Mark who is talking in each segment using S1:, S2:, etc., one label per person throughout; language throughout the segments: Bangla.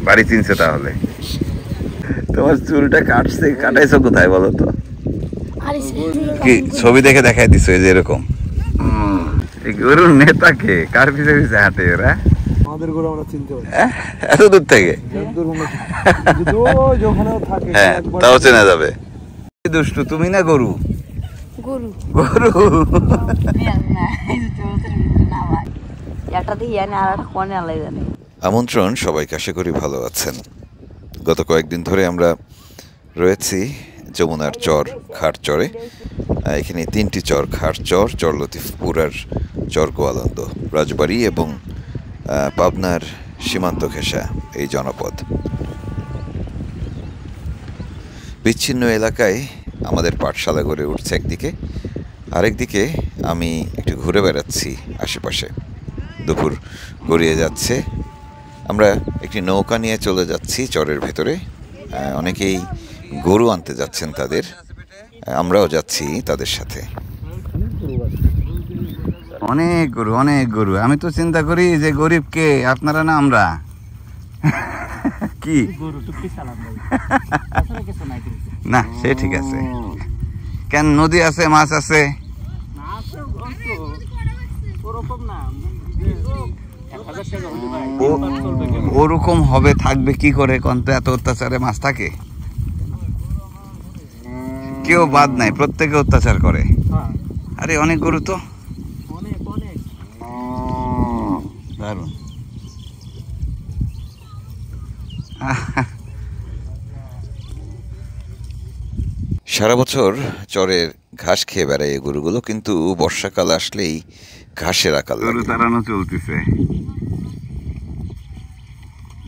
S1: বাড়ি চিনছে তাহলে। তোমার চুলটা কাটাইছো কোথায় বলো তো? কি ছবি দেখে দেখাই দিছো এই যে এরকম? এই গরুর নেতাকে কার পিছে পিছে হাঁটে ওরা?
S2: আমাদের গরু আমরা চিনতে পারি।
S1: এত দূর থেকে? হ্যাঁ, তাও চেনা যাবে। দুষ্টু তুমি না গরু?
S3: গরু
S1: গরু আমন্ত্রণ সবাইকে, আশা করি ভালো আছেন। গত কয়েকদিন ধরে আমরা রয়েছি যমুনার চর খারচরে। এখানে তিনটি চর, খারচর, চর লতিফপুর আর চর গোয়ালন্দ, রাজবাড়ি এবং পাবনার সীমান্ত ঘেঁষা এই জনপদ। বিচ্ছিন্ন এলাকায় আমাদের পাঠশালা গড়ে উঠছে একদিকে, আরেকদিকে আমি একটু ঘুরে বেড়াচ্ছি আশেপাশে। দুপুর গড়িয়ে যাচ্ছে, আমরা একটি নৌকা নিয়ে চলে যাচ্ছি চরের ভেতরে। অনেকেই গরু আনতে যাচ্ছেন তাদের, আমরাও যাচ্ছি তাদের সাথে। অনেক গরু, অনেক গরু। আমি তো চিন্তা করি যে গরিব কে, আপনারা না আমরা? কি না, সে ঠিক আছে। কেন, নদী আছে, মাছ আছে? ওরকম হবে, থাকবে কি করে? কন্ত এত অত্যাচারে মাছ থাকে? কেউ বাদ নাই, প্রত্যেকে অত্যাচার করে। আরে অনেক গরু তো, দারুণ। সারা বছর চরের ঘাস খেয়ে বেড়ায় এই গরুগুলো, কিন্তু বর্ষাকাল আসলেই ঘাসের আকাল গরু তাড়ানো চলতেছে।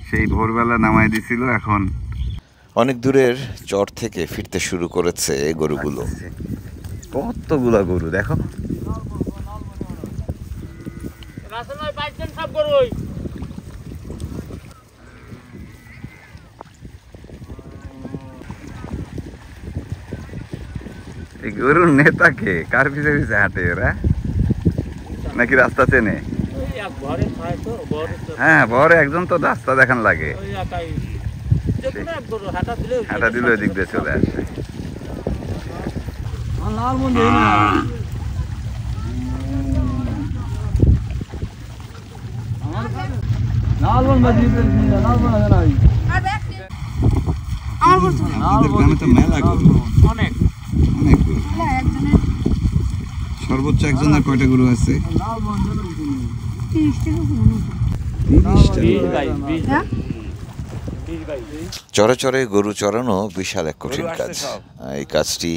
S1: সেই ভোরবেলা নামাই দিছিল, এখন অনেক দূরের চর থেকে ফিরতে শুরু করেছে গরুগুলো। কতগুলা গরু দেখো। এই গরুর নেতাকে কার পিছে পিছে হাঁটে ওরা? নাকি রাস্তা চেনে? হ্যাঁ, বড় একজন তো রাস্তা দেখান লাগে, হাঁটা দিলে ওই দিক দিয়ে চলে আসে। সর্বোচ্চ একজনের কয়টা গরু আছে? চরে চরে গরু চড়ানো বিশাল এক কঠিন কাজ। এই কাজটি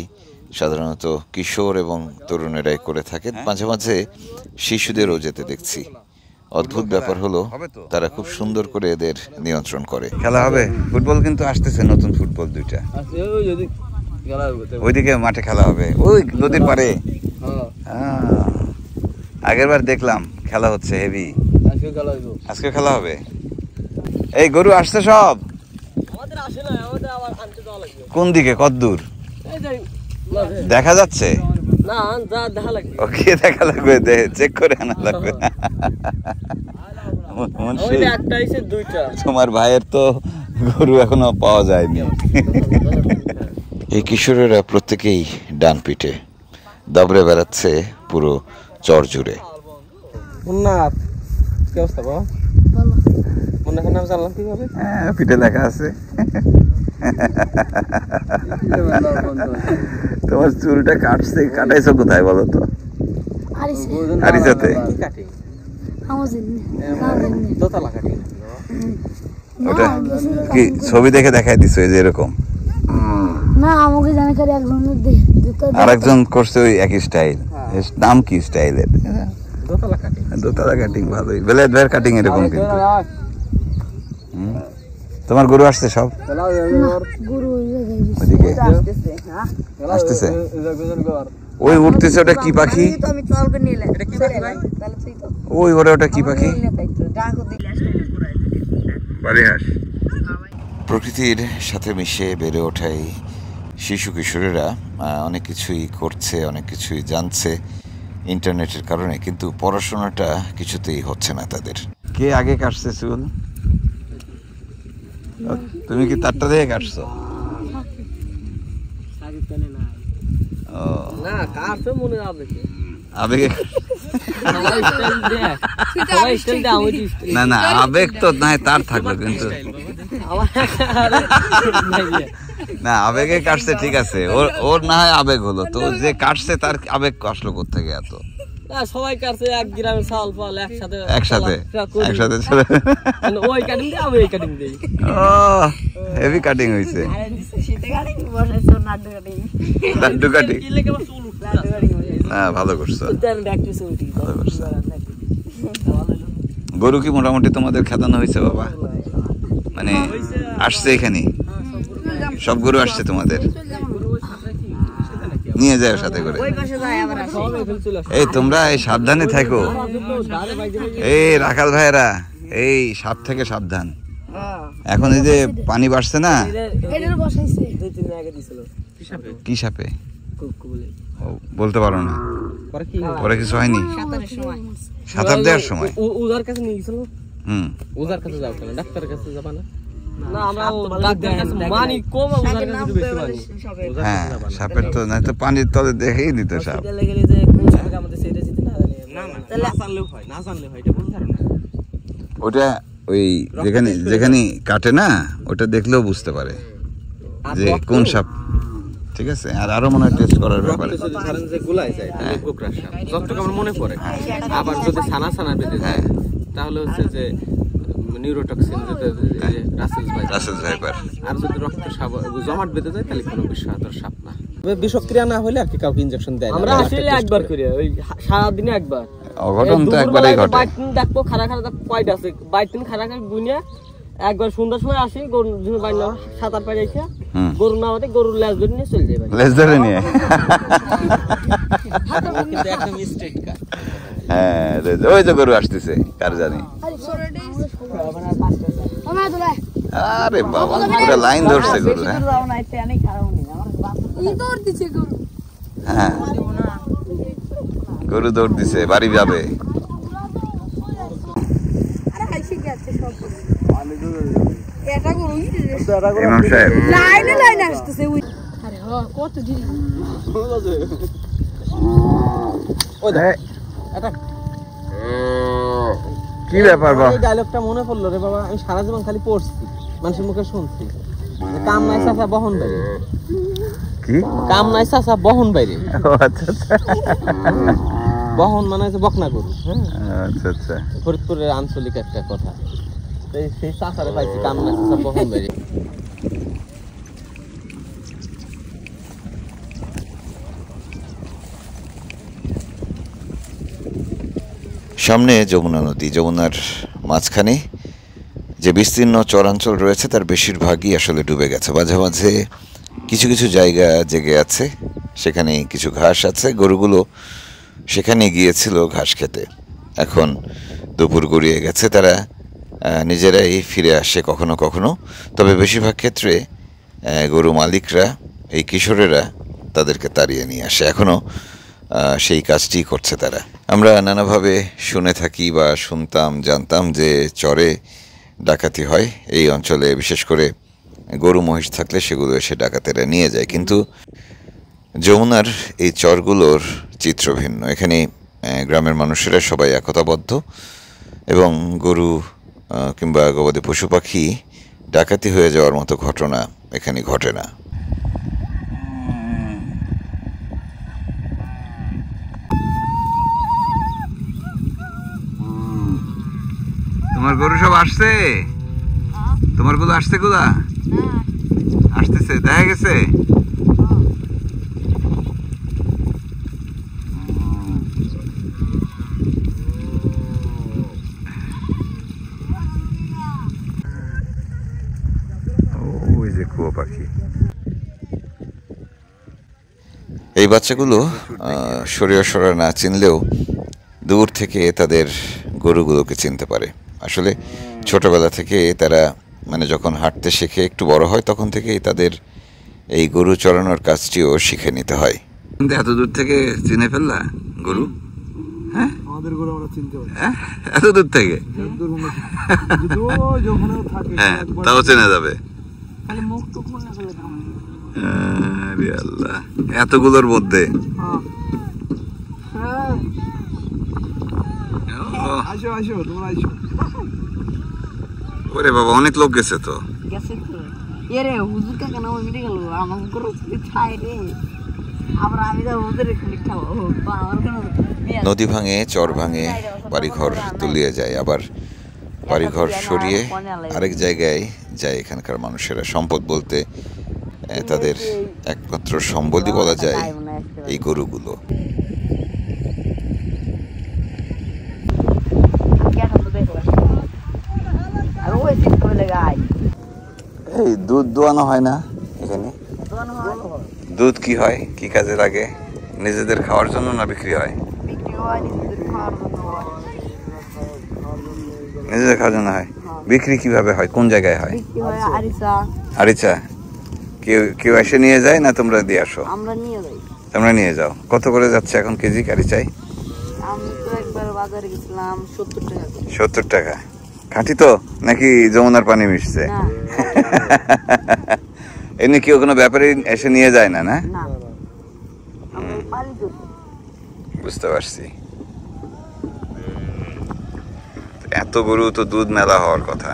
S1: সাধারণত কিশোর এবং তরুণেরাই করে থাকেন, মাঝে মাঝে শিশুদেরও যেতে দেখছি। অদ্ভুত ব্যাপার হলো, তারা খুব সুন্দর করে এদের নিয়ন্ত্রণ করে। খেলা হবে, ফুটবল কিন্তু আসতেছে, নতুন ফুটবল দুইটা। ওইদিকে মাঠে খেলা হবে, ওই নদীর পারে। আগের বার দেখলাম খেলা হচ্ছে, হেভি। আজকে খেলা হবে। এই গরু আসছে সব? কোন দিকে, কত দূর দেখা যাচ্ছে? ওকে, দেখা লাগবে, চেক করে আনা লাগবে। তোমার ভাইয়ের তো গরু এখনো পাওয়া যায়নি। এই কিশোরেরা প্রত্যেকেই ডান পিঠে দাবড়ে বেড়াচ্ছে পুরো চর জুড়ে। পিঠে লেখা আছে। তোমার চুলটা কাটাইছো কোথায় বলো তো? আরিসাতে। ওটা কি ছবি দেখে দেখাই দিছো এই যে এরকম?
S3: না, আমাকে জানকারি
S1: আরেকজন করছে ওই একই স্টাইল। নাম কি স্টাইলের? দোতলা কাটিং। ভালোই, বেলায়েত ভাইয়ের কাটিং এরকম। কিন্তু তোমার গরু আসছে সব? ওইদিকে আসতেছে, ওই উঠতেছে। ওটা কি পাখি? ওই ওটা কি পাখি? প্রকৃতির সাথে মিশে বেড়ে ওঠাই শিশু কিশোরেরা অনেক কিছুই করছে, অনেক কিছুই জানছে ইন্টারনেটের কারণে, কিন্তু পড়াশোনাটা কিছুতেই হচ্ছে না তাদের। কে আগে কাটছে চুল? তুমি কি তারটা দিয়ে কাটছো? ও
S2: না কাটছে মনে আবেগে
S1: আবেগে না না আবেগ তো নাই তার থাকলো কিন্তু না আবেগে কাটছে ঠিক আছে ওর না হয় আবেগ হলো তো যে কাটছে তার আবেগ আসলো কোত্থেকে এত
S2: সবাই কাটছে এক গ্রামের চাল পাল একসাথে
S1: একসাথে
S2: ওই কাটিং দিয়ে আমি এই কাটিং দিই
S1: ও হেভি কাটিং হইছে লাড্ডু কাটিং না ভালো করছো গরু কি মোটামুটি তোমাদের খেতানো হয়েছে বাবা মানে আসছে এখানে সব গরু আসছে তোমাদের নিয়ে যায় সাথে করে এই তোমরা এই সাবধানে থাকো এই রাখাল ভাইরা এই সাপ থেকে সাবধান এখন এই যে পানি বাড়ছে না কি সাপে বলতে পারো না পরে কিছু হয়নি সাঁতার দেওয়ার সময়
S2: ওজার কাছে নিয়ে গেছিল ওজার কাছে যাও কেন ডাক্তারের কাছে যাবা না না আমরা ডাক্তারের কাছে মানি কম ওজার কাছে বেশি মানি
S1: হ্যাঁ সাপের তো না তো পানির তলে দেখেই নিত সাপ
S2: গেলে যে কোন সাপে আমাদের সেটা জিতে না না জানলেও হয় না জানলে হয় এটা বলতে পারো না
S1: ওটা ওই যেখানে যেখানে কাটে না ওটা দেখলেও বুঝতে পারে যে কোন সাপ ঠিক আছে আর আরো মনে হয় টেস্ট করার ব্যাপারে
S2: ধরেন যে গুলাই যায় তাহলে গোকরা সাপ যতটুকু আমার মনে পড়ে আবার যদি ছানা বেঁধে যায় তাহলে হচ্ছে যে নিউরোটক্সিন যেটা রাসেলস ভাইপার আর যদি রক্ত সাপ জমাট বেঁধে যায় তাহলে কোনো বিষাক্ত সাপ না বিষক্রিয়া না হলে আর কি কাউকে ইনজেকশন দেয় আমরা আসলে একবার করি ওই সারা দিনে একবার
S1: অঘটন তো একবারই ঘটে
S2: বাইটিন দেখবো খাড়া কয়টা আছে বাইটিন খাড়া গুনিয়া একবার সন্ধ্যার সময় আসি গরু বাইনা সাঁতার পাড়ে এসে গরু না হতে গরুর লেজ ধরে নিয়ে চলে যাবে
S1: লেজ ধরে নিয়ে
S2: কিন্তু একটা মিস্টেক
S1: হ্যাঁ ওই যে গরু আসতেছে কার জানি আরে বাবা পুরো লাইন ধরছে গরু হ্যাঁ গরু দৌড় দিছে বাড়ি যাবে ইমাম সাহেব কি ব্যাপার বাবা
S2: এই ডায়লগটা মনে পড়লো রে বাবা আমি সারা জীবন খালি পড়ছি মানুষের মুখে শুনছি কাম নাই চাচা বহন বাইরে
S1: কি
S2: কাম নাই চাচা বহন বাইরে
S1: আচ্ছা আচ্ছা
S2: বহন মানে হচ্ছে বকনা গরু হ্যাঁ
S1: আচ্ছা আচ্ছা
S2: ফরিদপুরের আঞ্চলিক একটা কথা সেই চাচারে পাইছি কাম নাই চাচা বহন বাইরে
S1: সামনে যমুনা নদী যমুনার মাঝখানে যে বিস্তীর্ণ চরাঞ্চল রয়েছে তার বেশিরভাগই আসলে ডুবে গেছে মাঝে মাঝে কিছু কিছু জায়গা জেগে আছে সেখানে কিছু ঘাস আছে গরুগুলো সেখানে গিয়েছিল ঘাস খেতে এখন দুপুর গড়িয়ে গেছে তারা নিজেরাই ফিরে আসে কখনো কখনো তবে বেশিরভাগ ক্ষেত্রে গরু মালিকরা এই কিশোরেরা তাদেরকে তাড়িয়ে নিয়ে আসে এখনও সেই কাজটি করছে তারা আমরা নানাভাবে শুনে থাকি বা শুনতাম জানতাম যে চরে ডাকাতি হয় এই অঞ্চলে বিশেষ করে গরু মহিষ থাকলে সেগুলো এসে ডাকাতেরা নিয়ে যায় কিন্তু যমুনার এই চরগুলোর চিত্র ভিন্ন এখানে গ্রামের মানুষেরা সবাই একতাবদ্ধ এবং গরু কিংবা গবাদি পশু পাখি ডাকাতি হয়ে যাওয়ার মতো ঘটনা এখানে ঘটে না তোমার গরু সব আসছে তোমার গুলো আসছে গুলা আসতেছে দেখা গেছে ওই যে কুয়ো পাখি এই বাচ্চাগুলো সরিয়া না চিনলেও দূর থেকে তাদের গরুগুলোকে চিনতে পারে আসলে ছোটবেলা থেকে তারা মানে যখন হাঁটতে শেখে একটু বড় হয় তখন থেকেই তাদের এই গরু চড়ানোর কাজটিও শিখে নিতে হয় কিন্তু এত দূর থেকে চিনে ফেললা গরু হ্যাঁ
S4: আমাদের গরু আমরা চিনতে পারি।
S1: হ্যাঁ, এত দূর থেকে? হ্যাঁ, তাও চেনা যাবে। আরে আল্লাহ, এতগুলোর মধ্যে
S4: আসো আসো তোমরা আসো।
S1: ওরে বাবা, অনেক লোক গেছে তো। নদী ভাঙে, চর ভাঙে, বাড়িঘর তলিয়ে যায়, আবার বাড়িঘর সরিয়ে আরেক জায়গায় যায় এখানকার মানুষেরা। সম্পদ বলতে তাদের একমাত্র সম্বলই বলা যায় এই গরুগুলো। এই দুধ দোয়ানো হয় না এখানে? দুধ কি হয়, কি কাজে লাগে? নিজেদের খাওয়ার জন্য না বিক্রি হয়? নিজেদের খাওয়ার জন্য হয়। বিক্রি কিভাবে হয়, কোন জায়গায় হয়? আরিচা। কেউ কেউ এসে নিয়ে যায় না তোমরা দিয়ে আসো? তোমরা নিয়ে যাও। কত করে যাচ্ছে এখন কেজি আরিচাই? 70 টাকা। খাঁটি তো নাকি যমুনার পানি মিশছে? এমনি কেউ কোনো ব্যাপারে এসে নিয়ে যায় না? না, বুঝতে পারছি। এত গরু তো দুধ মেলা হওয়ার কথা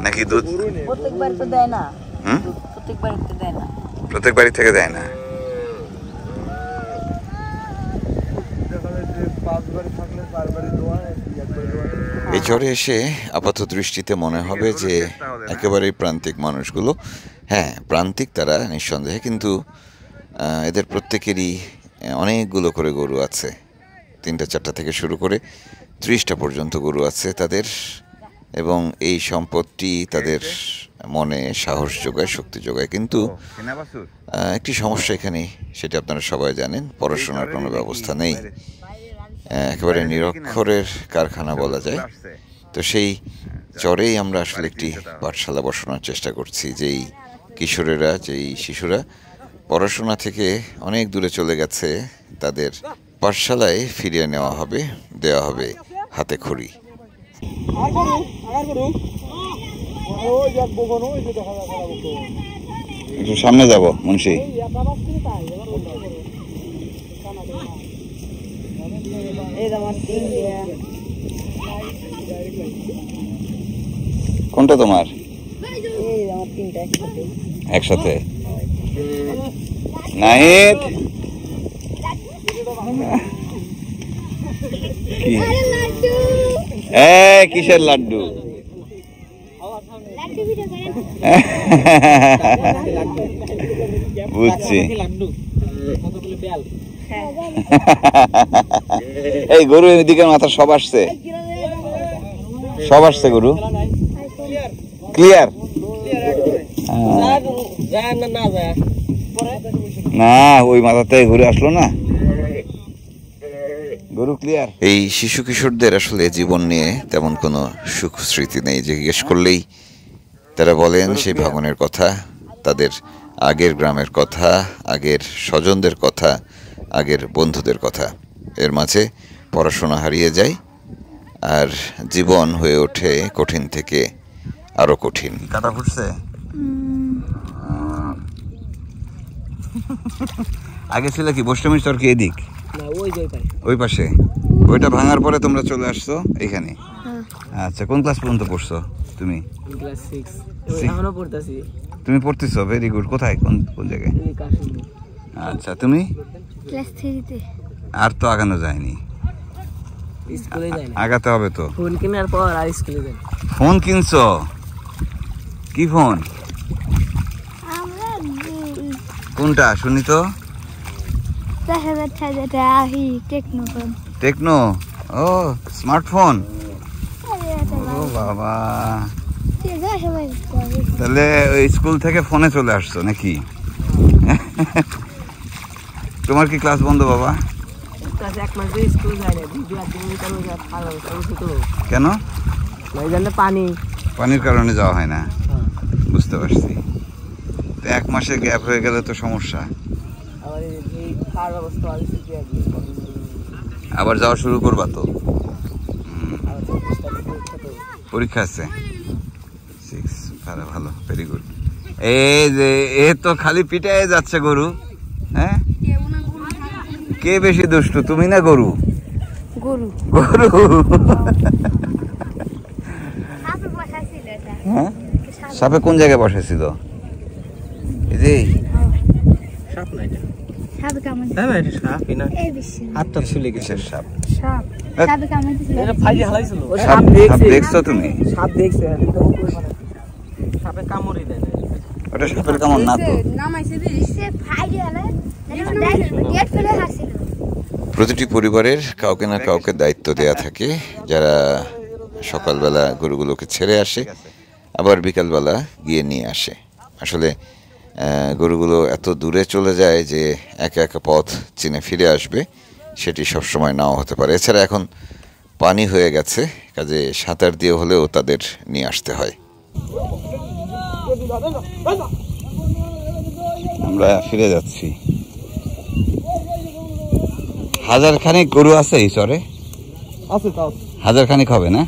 S1: নাকি? দুধ প্রত্যেক বাড়ি থেকে দেয় না। এই ঝড়ে এসে আপাত দৃষ্টিতে মনে হবে যে একেবারেই প্রান্তিক মানুষগুলো। হ্যাঁ, প্রান্তিক তারা নিঃসন্দেহে, কিন্তু এদের প্রত্যেকেরই অনেকগুলো করে গরু আছে। 3টা-4টা থেকে শুরু করে 30টা পর্যন্ত গরু আছে তাদের, এবং এই সম্পদটি তাদের মনে সাহস যোগায়, শক্তি যোগায়। কিন্তু একটি সমস্যা এখানে, সেটা আপনারা সবাই জানেন, পড়াশোনার কোনো ব্যবস্থা নেই। একেবারে নিরক্ষরের কারখানা বলা যায়। তো সেই চরেই আমরা আসলে একটি পাঠশালা বসানোর চেষ্টা করছি, যেই কিশোরেরা, যেই শিশুরা পড়াশোনা থেকে অনেক দূরে চলে গেছে, তাদের পাঠশালায় ফিরিয়ে নেওয়া হবে, দেওয়া হবে হাতে খড়ি। একটু সামনে যাব মুন্সি। কোনটা তোমার? একসাথে। নাহিদ, কিসের লাড্ডু? বুঝছি। এই গরু এদিকে মাথা সব আসছে, সব আসছে গরু। ক্লিয়ার না, ওই মাথাতে ঘুরে আসলো না গরু। ক্লিয়ার। এই শিশু কিশোরদের আসলে জীবন নিয়ে তেমন কোনো সুখ স্মৃতি নেই। জিজ্ঞেস করলেই তারা বলেন সেই ভাঙনের কথা, তাদের আগের গ্রামের কথা, আগের স্বজনদের কথা, আগের বন্ধুদের কথা। এর মাঝে পড়াশোনা হারিয়ে যায়, আর জীবন হয়ে ওঠে কঠিন থেকে আরো কঠিন। কাটা ফুটছে? আগে ছিল কি বৈষ্ণবী চর কি এদিক? ওই পাশে। ওইটা ভাঙার পরে তোমরা চলে আসছো এখানে? আচ্ছা, কোন ক্লাস পর্যন্ত পড়ছো তুমি?
S2: ক্লাস 6 এখনো পড়তাছি।
S1: তুমি পড়তেছো? Very good. কোথায়, কোন জায়গায়? আচ্ছা, তুমি?
S3: ক্লাস 3 তে।
S1: আর তো আগানো যায়নি,
S2: স্কুলে যাই না।
S1: আগাতে হবে তো।
S2: ফোন কেনার পর আর স্কুলে যাই।
S1: ফোন কিনছো? কি ফোন?
S3: আমরা
S1: কোনটা শুনি তো?
S3: 10,000 টাকা আহি টেকনো ফোন।
S1: টেকনো? ও, স্মার্টফোন। ও বাবা, তাহলে ওই স্কুল থেকে ফোনে চলে আসছো নাকি? তোমার কি ক্লাস বন্ধ বাবা? কেন? পানির কারণে যাওয়া হয় না। বুঝতে পারছি। 1 মাসের গ্যাপ হয়ে গেলে তো সমস্যা। আবার যাওয়া শুরু করবা তো? পরীক্ষা আছে 6 ভালো ভালো ভেরি গুড। এই যে এ তো খালি পিটায় যাচ্ছে গরু। হ্যাঁ, কে বেশি দুষ্টু, তুমি না গরু?
S3: গরু
S1: গরু। হ্যাঁ, সাপে কোন জায়গায় বসেছিল? এই যে
S2: সাপ না এটা,
S3: সাপে কামড়
S2: হ্যাঁ ভাই এটা সাপই না,
S3: এই বেশি
S2: হাতটা ছুলে গেছে।
S1: কিসের সাপ?
S3: সাপ সাপে কামড় দিছিল।
S2: এটা ফাইজে হালাইছিল।
S1: সাপ দেখছো তুমি?
S2: সাপ দেখছে, সাপে কামড়ই দেয় না।
S1: ওটা সাপের কামড় না তো।
S3: নামাইছে দিস সে ফাইডে হলে গেট ফেলে হাসিল।
S1: প্রতিটি পরিবারের কাউকে না কাউকে দায়িত্ব দেয়া থাকে, যারা সকালবেলা গরুগুলোকে ছেড়ে আসে, আবার বিকালবেলা গিয়ে নিয়ে আসে। আসলে গরুগুলো এত দূরে চলে যায় যে একা একা পথ চিনে ফিরে আসবে সেটি সবসময় নাও হতে পারে। এছাড়া এখন পানি হয়ে গেছে, কাজে সাঁতার দিয়ে হলেও তাদের নিয়ে আসতে হয়। আমরা ফিরে যাচ্ছি। হাজার খানিক গরু আছে এই চরে?
S4: আছে তাও
S1: হাজার খানিক হবে না?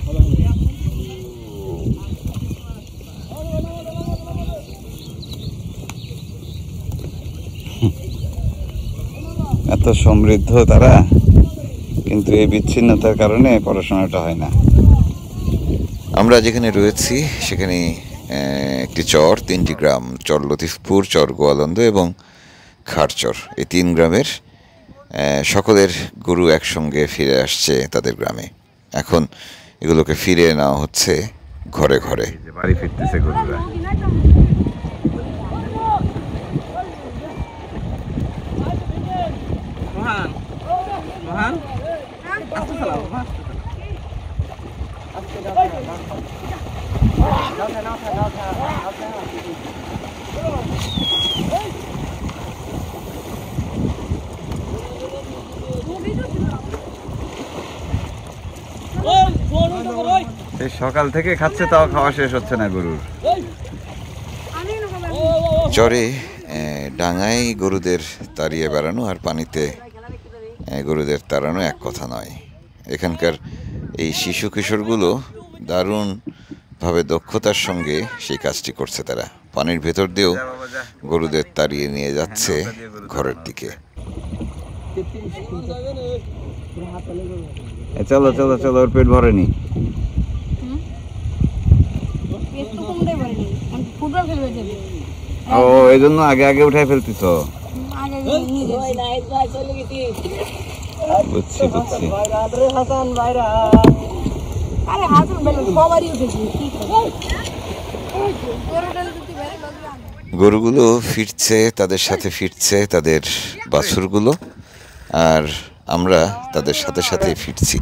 S1: এত সমৃদ্ধ তারা, কিন্তু এই বিচ্ছিন্নতার কারণে পড়াশোনাটা হয় না। আমরা যেখানে রয়েছি সেখানে একটি চর, 3টি গ্রাম, চর লতিফপুর, চর গোয়ালন্দ এবং খারচর। এই 3 গ্রামের সকলের গরু একসঙ্গে ফিরে আসছে তাদের গ্রামে। এখন এগুলোকে ফিরিয়ে নেওয়া হচ্ছে ঘরে ঘরে। বাড়ি ফিরতেছে গরুরা।
S2: মহান মহান আস্তে চালাও বাবা।
S1: এই সকাল থেকে খাচ্ছে, তাও খাওয়া শেষ হচ্ছে না গরুর। চরে ডাঙায় গরুদের তাড়িয়ে বেড়ানো আর পানিতে গরুদের তাড়ানো এক কথা নয়। এখানকার এই শিশু কিশোরগুলো দারুণভাবে দক্ষতার সঙ্গে সেই কাজটি করছে। তারা পানির ভেতর দিয়েও গরুদের তাড়িয়ে নিয়ে যাচ্ছে ঘরের দিকে। চলো চলো চলো, ওর পেট ভরেনি। ও, এই জন্য আগে আগে উঠাই ফেলতিস। বুঝছি বুঝছি। গরুগুলো ফিরছে, তাদের সাথে ফিরছে তাদের বাছুরগুলো, আর আমরা তাদের সাথে সাথে ফিরছি।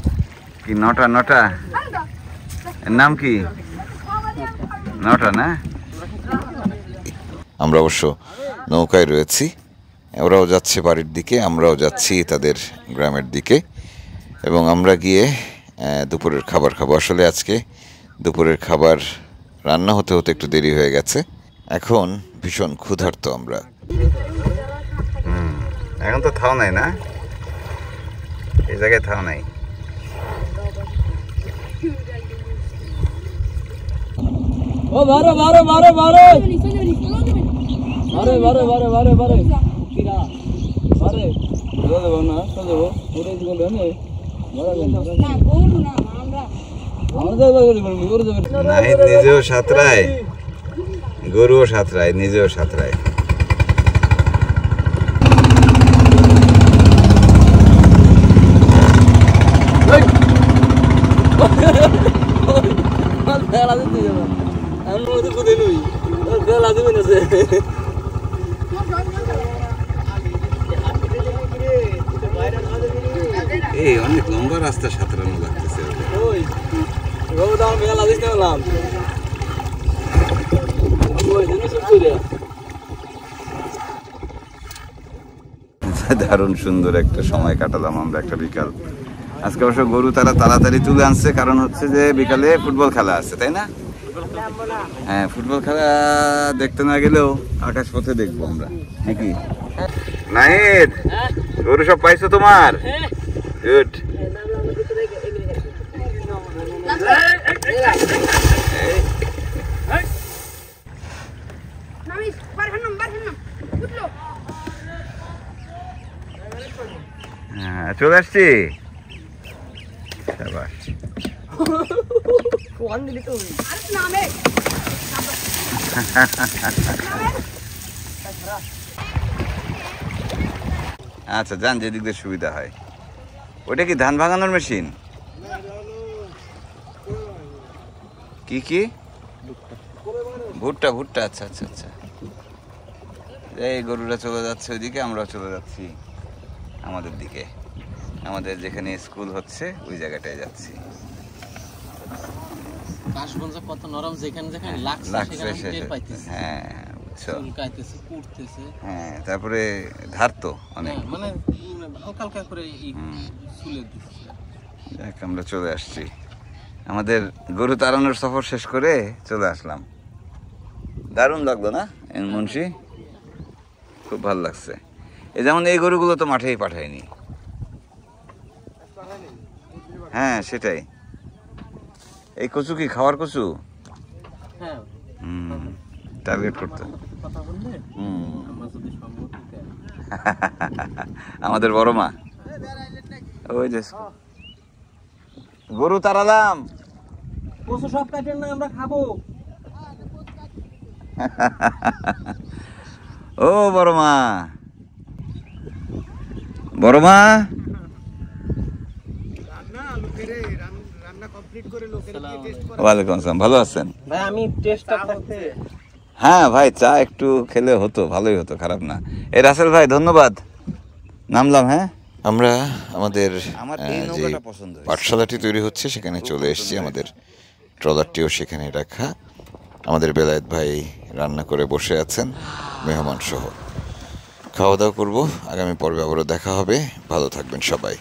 S1: কি নটা? নটা এর নাম কি? নটা না? আমরা অবশ্য নৌকায় রয়েছি, ওরাও যাচ্ছে বাড়ির দিকে, আমরাও যাচ্ছি তাদের গ্রামের দিকে, এবং আমরা গিয়ে দুপুরের খাবার খাবো। আসলে আজকে দুপুরের খাবার রান্না হতে হতে একটু দেরি হয়ে গেছে, এখন ভীষণ ক্ষুধার্ত আমরা। এখন তো থাও নাই না, এই জায়গায় থাও নাই।
S2: ও বারে বারে বারে বারে বারে বারে বারে বারে বারে কিরা বারে বলে না চলো পুরো জীবন নে না গরু না আমরা গরু যাবে
S1: নাই, নিজেও সাঁতরায়, গরুও সাঁতরায়, নিজেও সাঁতরায়। এই অনেক লম্বা রাস্তা সাঁতরানো লাগতেছে। দারুণ সুন্দর একটা সময় কাটালাম আমরা, একটা বিকাল। আজকে অবশ্য গরু তারা তাড়াতাড়ি তুলে আনছে, কারণ হচ্ছে যে বিকালে ফুটবল খেলা আছে, তাই না? হ্যাঁ, ফুটবল খেলা দেখতে না গেলেও আকাশ পথে দেখবো আমরা নাকি। নাহিদ, গরু সব পাইছো তোমার? গুড।
S3: নামিস বারহান্নাম উঠলো
S1: হ্যাঁ চলে আসছি শাবাশ
S3: আর নামে
S1: আচ্ছা যান যেদিক দিয়ে সুবিধা হয়। ওটা কি ধান ভাঙানোর মেশিন? কি কি ভুট্টা ভুট্টা আচ্ছা আচ্ছা আচ্ছা। এই গরুরা চলে যাচ্ছে ওইদিকে, আমরাও চলে যাচ্ছি আমাদের দিকে, আমাদের যেখানে স্কুল হচ্ছে ওই জায়গাটায় যাচ্ছি।
S2: কাশগঞ্জ কত নরম, যেখানে যেখানে লাগছে সেখানে টের পাইতেছে।
S1: হ্যাঁ বুঝছো,
S2: চুলকাইতেছে, পুড়তেছে।
S1: হ্যাঁ তারপরে ধার তো অনেক,
S2: মানে হালকা হালকা করে চুলে দিচ্ছে।
S1: দেখ আমরা চলে আসছি, আমাদের গরু তাড়ানোর সফর শেষ করে চলে আসলাম। দারুণ লাগলো না মুন্সি? খুব ভালো লাগছে। এই যেমন এই গরুগুলো তো মাঠেই পাঠায়নি। হ্যাঁ সেটাই। এই কচু কি খাওয়ার কচু?
S2: হ্যাঁ
S1: টার্গেট করতে
S2: কথা বললে আমার যদি সম্ভব হতো।
S1: আমাদের বড় মা ওই যে গরু তাড়ালাম।
S2: কচু সব কাটেন না, আমরা খাবো।
S1: ও বড় মা, বড় মা ওয়ালাইকুম আসসালাম, ভালো আছেন?
S2: ভাই আমি টেস্টটা থাকতে।
S1: হ্যাঁ ভাই চা একটু খেলে হতো, ভালোই হতো, খারাপ না। এই রাসেল ভাই ধন্যবাদ, নামলাম। হ্যাঁ আমরা আমাদের যে পাঠশালাটি তৈরি হচ্ছে সেখানে চলে এসেছি, আমাদের ট্রলারটিও সেখানে রাখা। আমাদের বেলায়েত ভাই রান্না করে বসে আছেন মেহমান সহ। খাওয়া দাওয়া করবো, আগামী পর্বে আবারও দেখা হবে। ভালো থাকবেন সবাই।